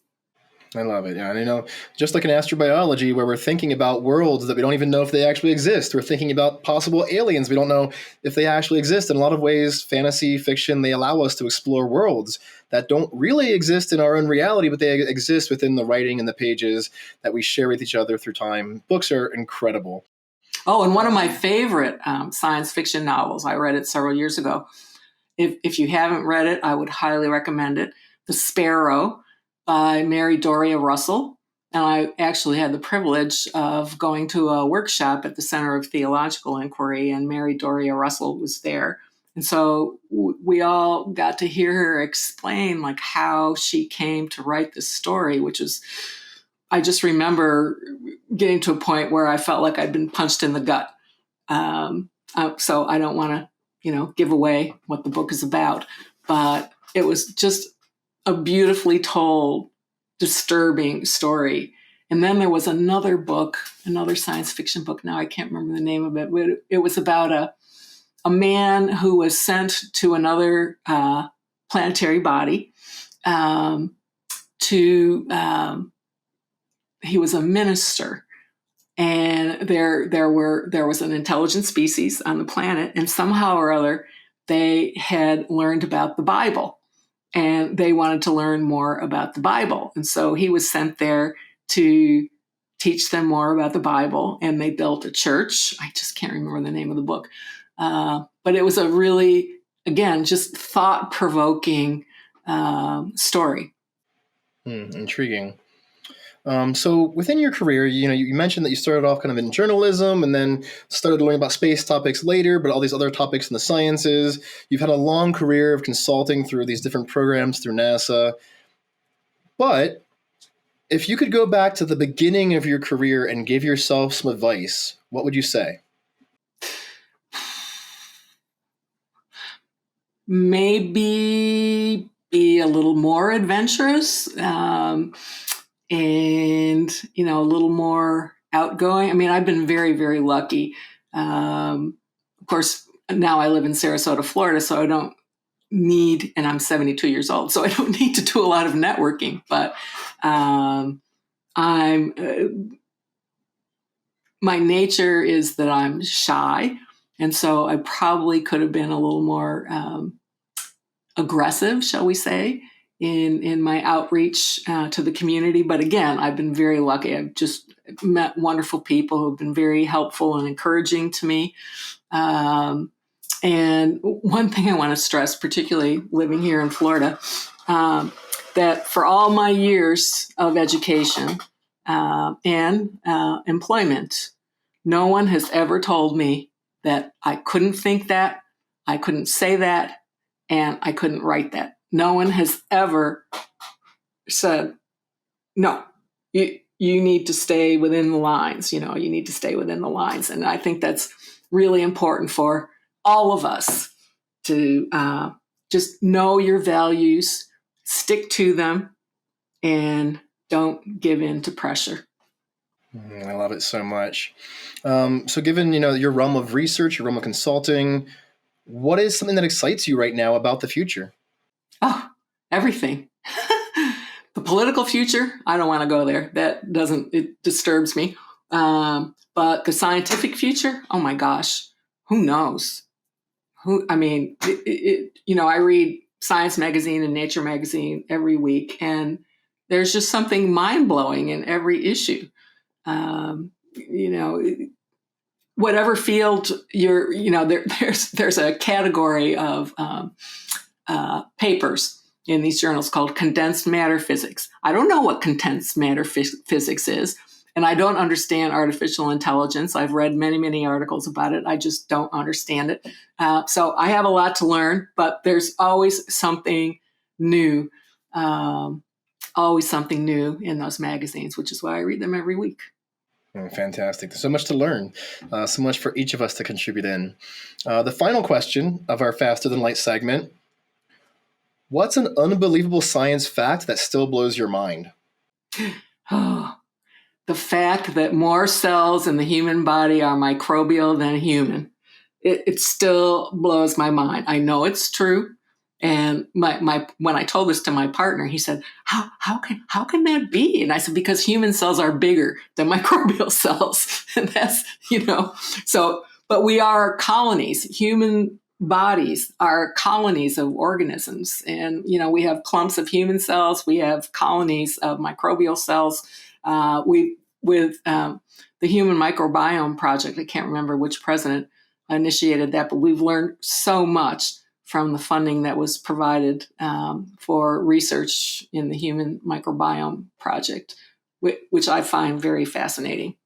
S1: I love it. Yeah. And just like in astrobiology, where we're thinking about worlds that we don't even know if they actually exist, we're thinking about possible aliens. We don't know if they actually exist. In a lot of ways, fantasy fiction, they allow us to explore worlds that don't really exist in our own reality, but they exist within the writing and the pages that we share with each other through time. Books are incredible.
S2: Oh, and one of my favorite science fiction novels, I read it several years ago. If you haven't read it, I would highly recommend it. The Sparrow by Mary Doria Russell. And I actually had the privilege of going to a workshop at the Center of Theological Inquiry, and Mary Doria Russell was there. And so we all got to hear her explain like how she came to write this story, which is, I just remember getting to a point where I felt like I'd been punched in the gut. So I don't want to, give away what the book is about, but it was just a beautifully told, disturbing story. And then there was another book, another science fiction book. Now I can't remember the name of it, but it was about a man who was sent to another planetary body he was a minister. And there was an intelligent species on the planet, and somehow or other they had learned about the Bible, and they wanted to learn more about the Bible. And so he was sent there to teach them more about the Bible, and they built a church. I just can't remember the name of the book, but it was a really, again, just thought-provoking story.
S1: Intriguing. So within your career, you mentioned that you started off kind of in journalism and then started learning about space topics later, but all these other topics in the sciences. You've had a long career of consulting through these different programs through NASA. But if you could go back to the beginning of your career and give yourself some advice, what would you say?
S2: Maybe be a little more adventurous. And, a little more outgoing. I mean, I've been very, very lucky. Of course, now I live in Sarasota, Florida, so I don't need, and I'm 72 years old, so I don't need to do a lot of networking. But my nature is that I'm shy. And so I probably could have been a little more aggressive, shall we say, in my outreach to the community. But again, I've been very lucky. I've just met wonderful people who've been very helpful and encouraging to me. And one thing I want to stress, particularly living here in Florida, that for all my years of education and employment, no one has ever told me that I couldn't think that, I couldn't say that, and I couldn't write that. No one has ever said, no, you need to stay within the lines. You need to stay within the lines. And I think that's really important for all of us to just know your values, stick to them, and don't give in to pressure.
S1: I love it so much. So given, your realm of research, your realm of consulting, what is something that excites you right now about the future?
S2: Oh, everything. The political future, I don't want to go there. It disturbs me. But the scientific future, oh my gosh, who knows? I read Science Magazine and Nature Magazine every week, and there's just something mind-blowing in every issue. Whatever field there's a category of papers in these journals called condensed matter physics. I don't know what condensed matter physics is, and I don't understand artificial intelligence. I've read many, many articles about it. I just don't understand it. So I have a lot to learn, but there's always something new, in those magazines, which is why I read them every week.
S1: Fantastic. There's so much to learn, so much for each of us to contribute in. The final question of our Faster Than Light segment: what's an unbelievable science fact that still blows your mind?
S2: The fact that more cells in the human body are microbial than human. It still blows my mind. I know it's true. And when I told this to my partner, he said, how can that be? And I said, because human cells are bigger than microbial cells. And that's, so, but we are colonies. Human bodies are colonies of organisms. And, we have clumps of human cells. We have colonies of microbial cells. With the Human Microbiome Project, I can't remember which president initiated that, but we've learned so much from the funding that was provided for research in the Human Microbiome Project, which I find very fascinating.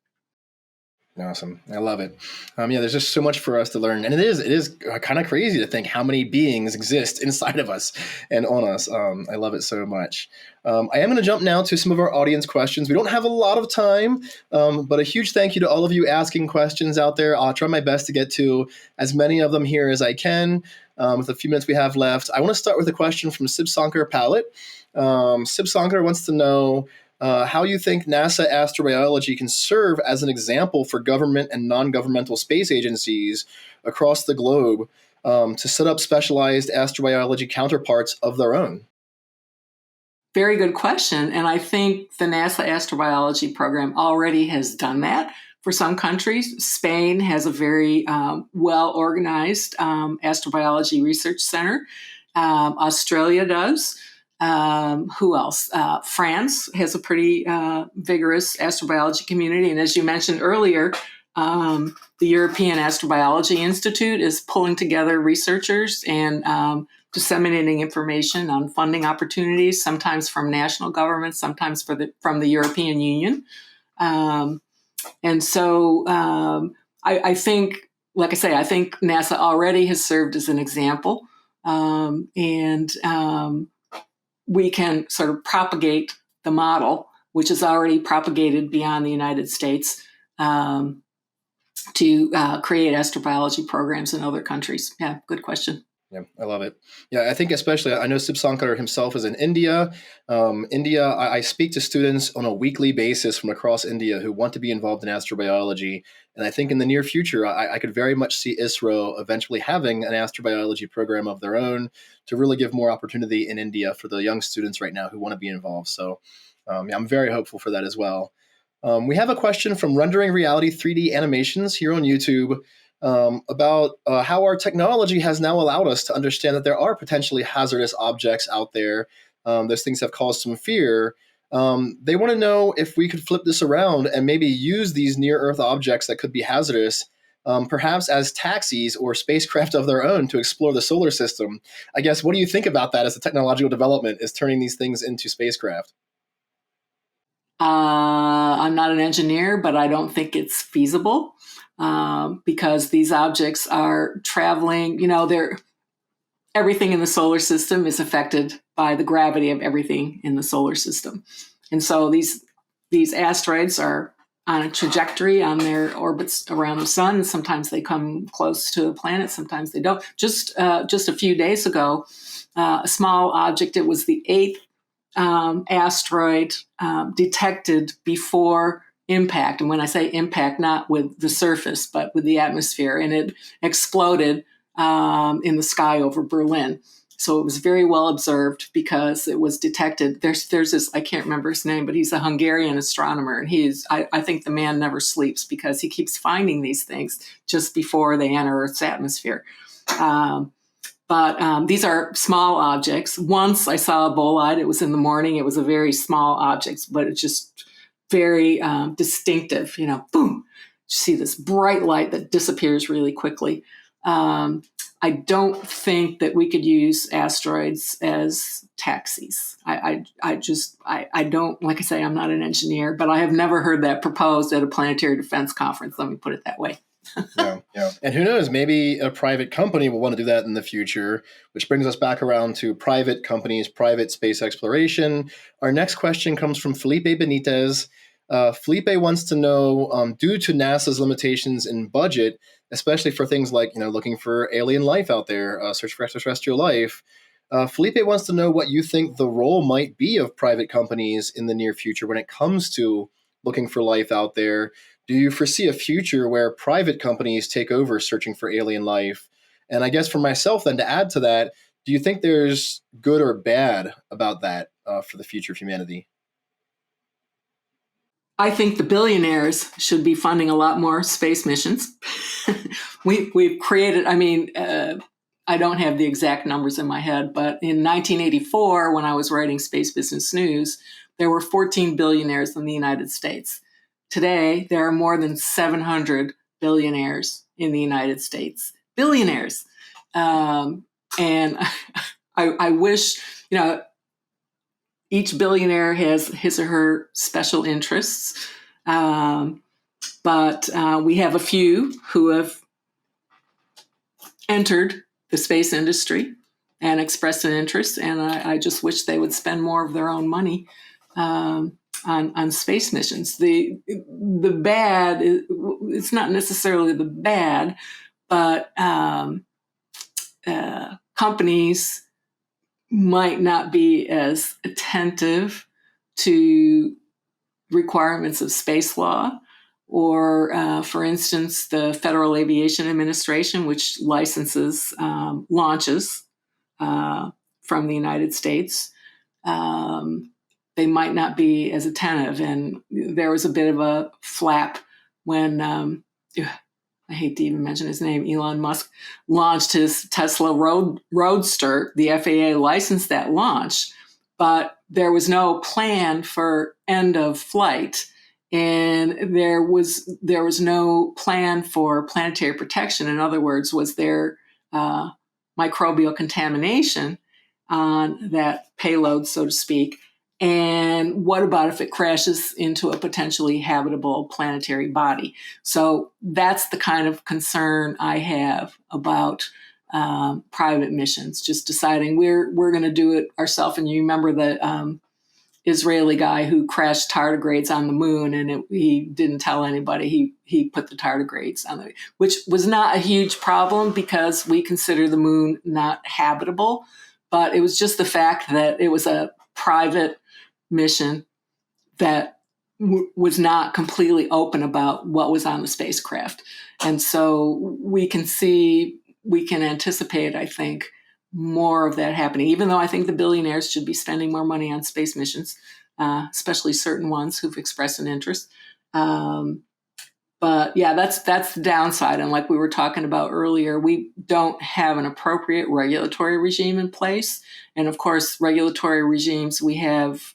S1: Awesome. I love it. There's just so much for us to learn. And it is kind of crazy to think how many beings exist inside of us and on us. I love it so much. I am going to jump now to some of our audience questions. We don't have a lot of time, but a huge thank you to all of you asking questions out there. I'll try my best to get to as many of them here as I can with the few minutes we have left. I want to start with a question from Sib Sankar Pallet. Sib Sankar wants to know how you think NASA astrobiology can serve as an example for government and non-governmental space agencies across the globe to set up specialized astrobiology counterparts of their own.
S2: Very good question. And I think the NASA astrobiology program already has done that for some countries. Spain has a very well-organized astrobiology research center. Australia does. Who else? France has a pretty vigorous astrobiology community. And as you mentioned earlier, the European Astrobiology Institute is pulling together researchers and disseminating information on funding opportunities, sometimes from national governments, sometimes from the European Union. And so I think, like I say, I think NASA already has served as an example. We can sort of propagate the model, which is already propagated beyond the United States, to create astrobiology programs in other countries. Yeah, good question.
S1: Yeah, I love it. Yeah, I think especially, I know Sib Sankar himself is in India. I speak to students on a weekly basis from across India who want to be involved in astrobiology. And I think in the near future, I could very much see ISRO eventually having an astrobiology program of their own to really give more opportunity in India for the young students right now who want to be involved. So I'm very hopeful for that as well. We have a question from Rendering Reality 3D Animations here on YouTube. About how our technology has now allowed us to understand that there are potentially hazardous objects out there. Those things have caused some fear. They want to know if we could flip this around and maybe use these near-Earth objects that could be hazardous, perhaps as taxis or spacecraft of their own to explore the solar system. I guess, what do you think about that as the technological development is turning these things into spacecraft?
S2: I'm not an engineer, but I don't think it's feasible. Because these objects are traveling, everything in the solar system is affected by the gravity of everything in the solar system. And so these asteroids are on a trajectory on their orbits around the sun. Sometimes they come close to the planet, sometimes they don't. Just a few days ago, a small object, it was the 8th asteroid detected before impact. And when I say impact, not with the surface, but with the atmosphere. And it exploded in the sky over Berlin. So it was very well observed because it was detected. There's this, I can't remember his name, but he's a Hungarian astronomer. And I think the man never sleeps because he keeps finding these things just before they enter Earth's atmosphere. But these are small objects. Once I saw a bolide. It was in the morning. It was a very small object, but it's just very distinctive, boom, you see this bright light that disappears really quickly. I don't think that we could use asteroids as taxis. I don't, like I say, I'm not an engineer, but I have never heard that proposed at a planetary defense conference. Let me put it that way.
S1: Yeah. And who knows, maybe a private company will want to do that in the future, which brings us back around to private companies, private space exploration. Our next question comes from Felipe Benitez. Felipe wants to know, due to NASA's limitations in budget, especially for things like, looking for alien life out there, search for extraterrestrial life, Felipe wants to know what you think the role might be of private companies in the near future when it comes to looking for life out there. Do you foresee a future where private companies take over searching for alien life? And I guess for myself then, to add to that, Do you think there's good or bad about that for the future of humanity?
S2: I think the billionaires should be funding a lot more space missions. We've created, I don't have the exact numbers in my head, but in 1984, when I was writing Space Business News, there were 14 billionaires in the United States. Today, there are more than 700 billionaires in the United States. Billionaires. And I wish, each billionaire has his or her special interests. But we have a few who have entered the space industry and expressed an interest. And I just wish they would spend more of their own money on space missions. The bad, it's not necessarily the bad, but companies might not be as attentive to requirements of space law, or, for instance, the Federal Aviation Administration, which licenses launches from the United States. They might not be as attentive. And there was a bit of a flap when, I hate to even mention his name, Elon Musk launched his Tesla Roadster. The FAA licensed that launch, but there was no plan for end of flight. And there was no plan for planetary protection. In other words, was there microbial contamination on that payload, so to speak? And what about if it crashes into a potentially habitable planetary body? So that's the kind of concern I have about private missions, just deciding we're going to do it ourselves. And you remember the Israeli guy who crashed tardigrades on the moon, and he didn't tell anybody. He put the tardigrades on which was not a huge problem because we consider the moon not habitable. But it was just the fact that it was a private mission that was not completely open about what was on the spacecraft. And so we can anticipate, I think, more of that happening, even though I think the billionaires should be spending more money on space missions, especially certain ones who've expressed an interest. But yeah, that's the downside. And like we were talking about earlier, we don't have an appropriate regulatory regime in place. And of course, regulatory regimes we have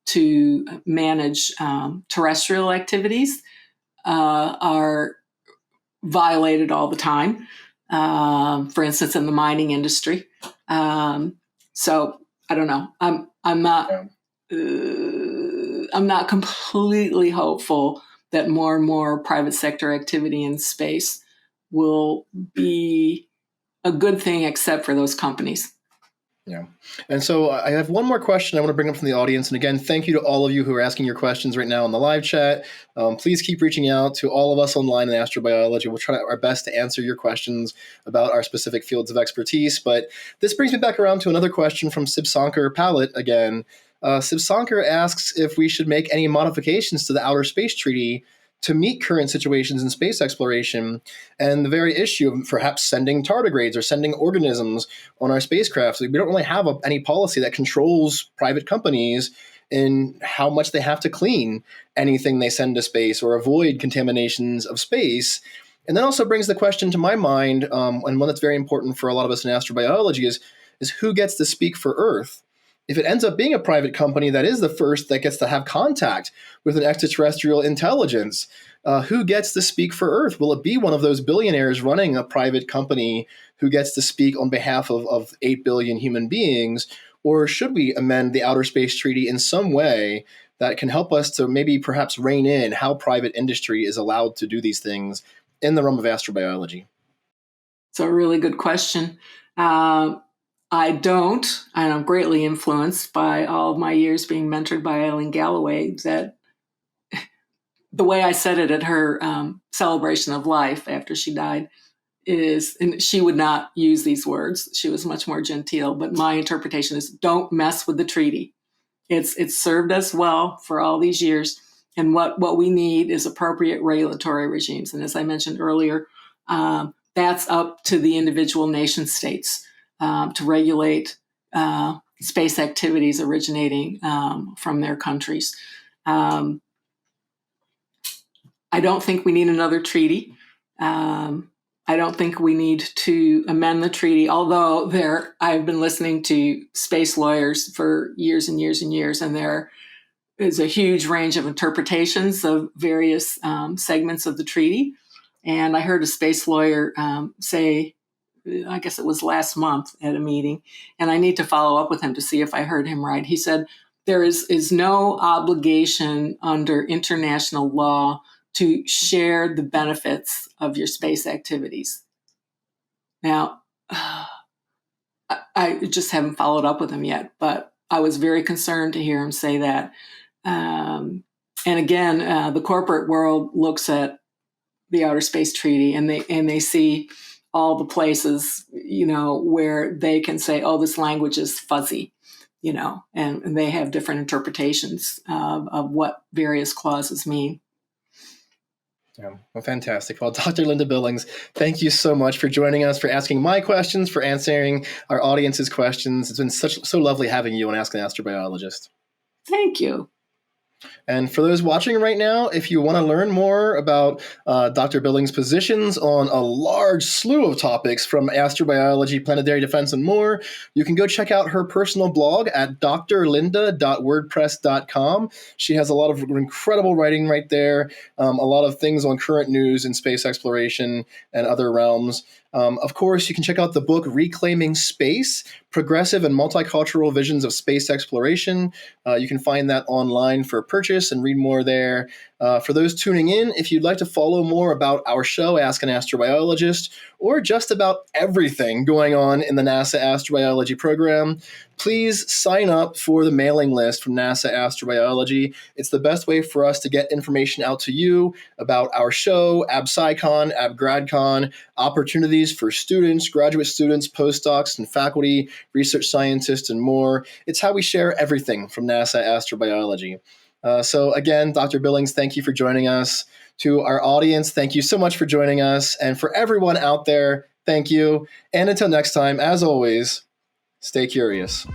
S2: to manage terrestrial activities are violated all the time. For instance, in the mining industry. So I don't know. I'm not completely hopeful that more and more private sector activity in space will be a good thing, except for those companies.
S1: Yeah. And so I have one more question I want to bring up from the audience. And again, thank you to all of you who are asking your questions right now in the live chat. Please keep reaching out to all of us online in astrobiology. We'll try our best to answer your questions about our specific fields of expertise. But this brings me back around to another question from Sibsankar Pallet again. Sibsankar asks if we should make any modifications to the Outer Space Treaty to meet current situations in space exploration and the very issue of perhaps sending tardigrades or sending organisms on our spacecraft. So we don't really have any policy that controls private companies in how much they have to clean anything they send to space or avoid contaminations of space. And that also brings the question to my mind, and one that's very important for a lot of us in astrobiology, is who gets to speak for Earth? If it ends up being a private company that is the first that gets to have contact with an extraterrestrial intelligence, who gets to speak for Earth? Will it be one of those billionaires running a private company who gets to speak on behalf of 8 billion human beings? Or should we amend the Outer Space Treaty in some way that can help us to maybe perhaps rein in how private industry is allowed to do these things in the realm of astrobiology?
S2: It's a really good question. I don't, and I'm greatly influenced by all of my years being mentored by Eileen Galloway, that the way I said it at her celebration of life after she died is, and she would not use these words, she was much more genteel, but my interpretation is don't mess with the treaty. It's served us well for all these years. And what we need is appropriate regulatory regimes. And as I mentioned earlier, that that's up to the individual nation states to regulate space activities originating from their countries. I don't think we need another treaty. I don't think we need to amend the treaty, although I've been listening to space lawyers for years and years and years, and there is a huge range of interpretations of various segments of the treaty. And I heard a space lawyer say, I guess it was last month at a meeting, and I need to follow up with him to see if I heard him right. He said, there is no obligation under international law to share the benefits of your space activities. Now, I just haven't followed up with him yet, but I was very concerned to hear him say that. And again, the corporate world looks at the Outer Space Treaty and they see all the places, where they can say, oh, this language is fuzzy, and they have different interpretations of what various clauses mean.
S1: Yeah, well, fantastic. Well, Dr. Linda Billings, thank you so much for joining us, for asking my questions, for answering our audience's questions. It's been so lovely having you on Ask an Astrobiologist.
S2: Thank you.
S1: And for those watching right now, if you want to learn more about Dr. Billings' positions on a large slew of topics from astrobiology, planetary defense, and more, you can go check out her personal blog at drlinda.wordpress.com. She has a lot of incredible writing right there, a lot of things on current news in space exploration and other realms. Of course, you can check out the book Reclaiming Space, Progressive and Multicultural Visions of Space Exploration. You can find that online for purchase and read more there. For those tuning in, if you'd like to follow more about our show, Ask an Astrobiologist, or just about everything going on in the NASA Astrobiology program, please sign up for the mailing list from NASA Astrobiology. It's the best way for us to get information out to you about our show, AbSciCon, AbGradCon, opportunities for students, graduate students, postdocs, and faculty, research scientists, and more. It's how we share everything from NASA Astrobiology. So again, Dr. Billings, thank you for joining us. To our audience, thank you so much for joining us. And for everyone out there, thank you. And until next time, as always, stay curious.